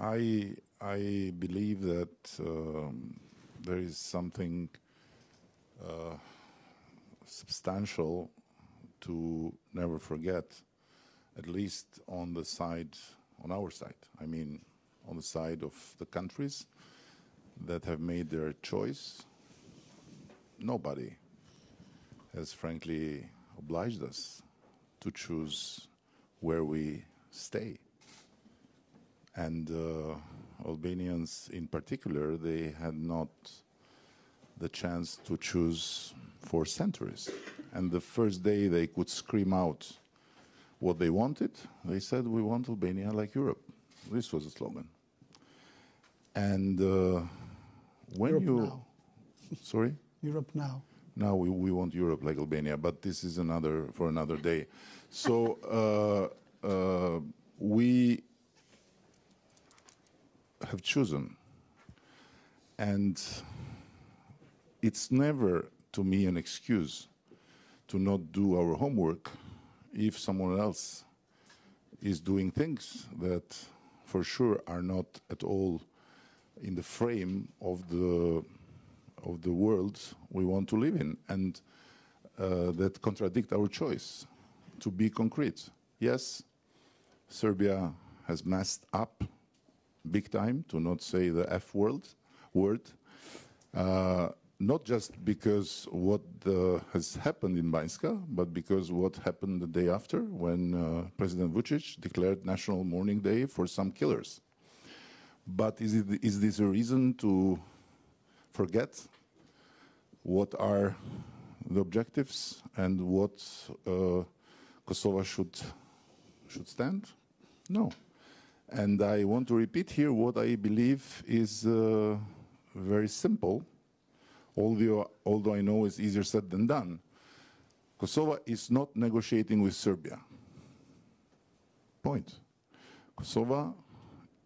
I believe that there is something substantial to never forget, at least on the side, on our side. I mean, on the side of the countries that have made their choice. Nobody has frankly obliged us to choose where we stay. And Albanians in particular, they had not the chance to choose for centuries. And the first day they could scream out what they wanted, they said, we want Albania like Europe. This was the slogan. And when Europe you... now. Sorry? Europe now. Now we want Europe like Albania, but this is for another day. So we have chosen, and it's never, to me, an excuse to not do our homework if someone else is doing things that for sure are not at all in the frame of the world we want to live in, and that contradict our choice. To be concrete, yes, Serbia has messed up big time, to not say the F word, not just because what has happened in Banjska, but because what happened the day after when President Vučić declared National Mourning Day for some killers. But is this a reason to forget what are the objectives and what Kosovo should stand? No. And I want to repeat here what I believe is very simple, although I know it's easier said than done. Kosovo is not negotiating with Serbia. Point. Kosovo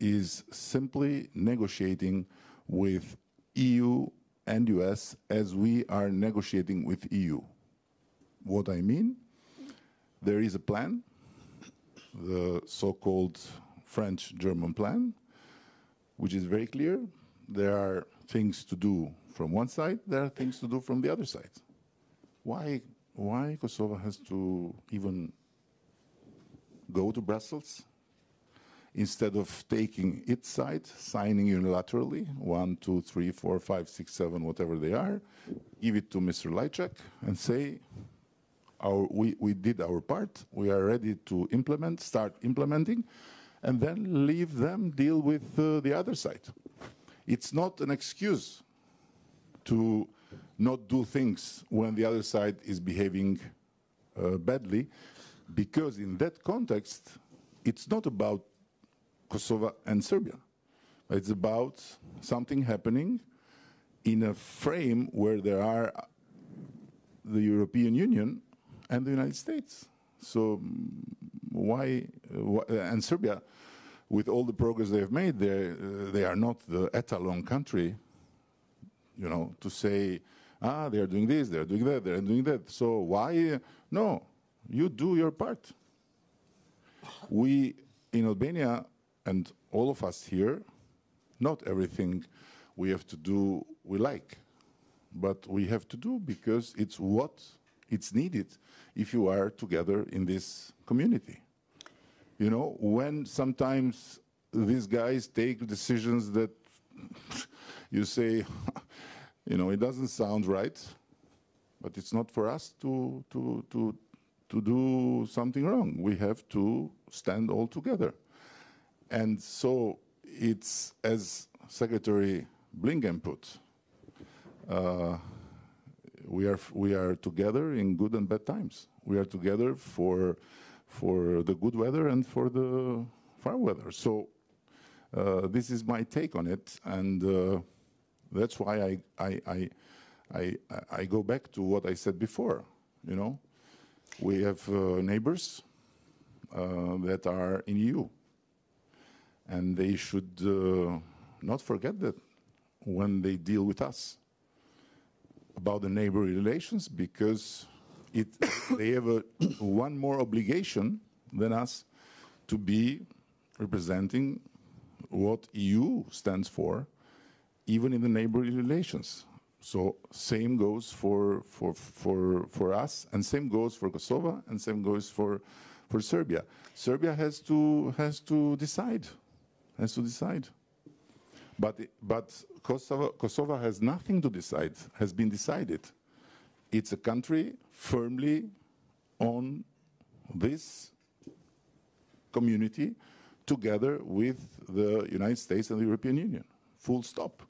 is simply negotiating with EU and US as we are negotiating with EU. What I mean, there is a plan, the so-called French-German plan, which is very clear. There are things to do from one side, there are things to do from the other side. Why Kosovo has to even go to Brussels? Instead of taking its side, signing unilaterally, 1, 2, 3, 4, 5, 6, 7, whatever they are, give it to Mr. Lajčák and say, we did our part, we are ready to start implementing, and then leave them deal with the other side. It's not an excuse to not do things when the other side is behaving badly, because in that context, it's not about Kosovo and Serbia. It's about something happening in a frame where there are the European Union and the United States. So and Serbia, with all the progress they have made, they are not the etalon country, you know, to say, they are doing this, they are doing that, they are doing that. So why? No, you do your part. We, in Albania, and all of us here, not everything we have to do we like, but we have to do because it's needed if you are together in this community. You know, when sometimes these guys take decisions that you say, you know, it doesn't sound right, but it's not for us to do something wrong. We have to stand all together. And so it's, as Secretary Blinken put, we are together in good and bad times. We are together for the good weather and for the far weather. So this is my take on it, and that's why I go back to what I said before. You know, we have neighbors that are in EU. And they should not forget that when they deal with us about the neighborly relations, because they have one more obligation than us to be representing what EU stands for, even in the neighborly relations. So same goes for us, and same goes for Kosovo, and same goes for Serbia. Serbia has to decide. But Kosovo has nothing to decide, has been decided. It's a country firmly on this community together with the United States and the European Union. Full stop.